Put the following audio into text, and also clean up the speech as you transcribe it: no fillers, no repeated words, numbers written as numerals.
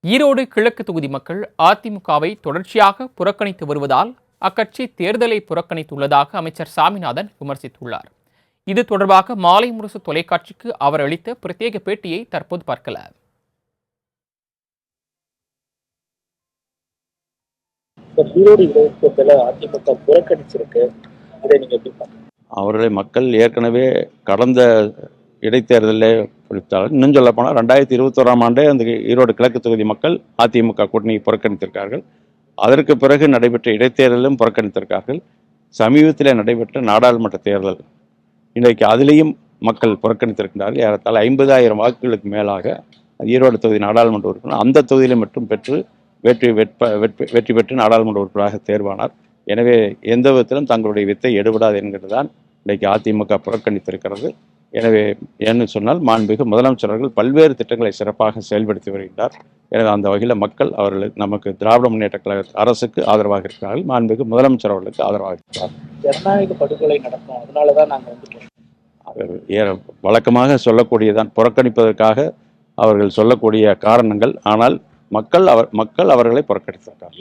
ஈரோடு கிழக்கு தொகுதி மக்கள் அதிமுகவை தொடர்ச்சியாக புறக்கணித்து வருவதால் அக்கட்சி தேர்தலை புறக்கணித்துள்ளதாக அமைச்சர் சாமிநாதன் விமர்சித்துள்ளார். இது தொடர்பாக மாலை முரசு தொலைக்காட்சிக்கு அவர் அளித்த பிரத்யேக பேட்டியை தற்போது பார்க்கலாம். ஈரோடு இடைத்தேர்தலை அதிமுக புறக்கணிச்சிருக்கு. இதை நீங்க எப்படி பாருங்க? அவர்களை மக்கள் ஏற்கனவே கடந்த இடைத்தேர்தலே குறித்தாலும் இன்னும் சொல்ல போனால் 2021ஆம் ஆண்டே அந்த ஈரோடு கிழக்கு தொகுதி மக்கள் அதிமுக கூட்டணியை புறக்கணித்திருக்கார்கள். அதற்கு பிறகு நடைபெற்ற இடைத்தேர்தலும் புறக்கணித்திருக்கார்கள். சமீபத்தில் நடைபெற்ற நாடாளுமன்ற தேர்தல் இன்றைக்கு அதிலேயும் மக்கள் புறக்கணித்திருக்கிறார்கள். ஏறத்தாழ 50,000 வாக்குகளுக்கு மேலாக ஈரோடு தொகுதி நாடாளுமன்ற உறுப்பினர் அந்த தொகுதியில மட்டும் பெற்று வெற்றி பெற்று நாடாளுமன்ற உறுப்பினராக தேர்வானார். எனவே எந்த விதத்திலும் தங்களுடைய வித்தை எடுபடாது என்கிறது தான் இன்றைக்கு அதிமுக புறக்கணித்திருக்கிறது. எனவே என்ன சொன்னால் மாண்புமிகு முதலமைச்சர் அவர்கள் பல்வேறு திட்டங்களை சிறப்பாக செயல்படுத்தி வருகின்றார். எனவே அந்த வகையில் மக்கள் அவர்களுக்கு நமக்கு திராவிட முன்னேற்ற கழக அரசுக்கு ஆதரவாக இருக்கிறார்கள். மாண்புமிகு முதலமைச்சர் அவர்களுக்கு ஆதரவாக இருக்கிறார். ஜனநாயக படுகொலை நடக்கும், அதனாலதான் நாங்கள் வழக்கமாக சொல்லக்கூடியதான் புறக்கணிப்பதற்காக அவர்கள் சொல்லக்கூடிய காரணங்கள். ஆனால் மக்கள் அவர்களை புறக்கணித்திருக்கிறார்.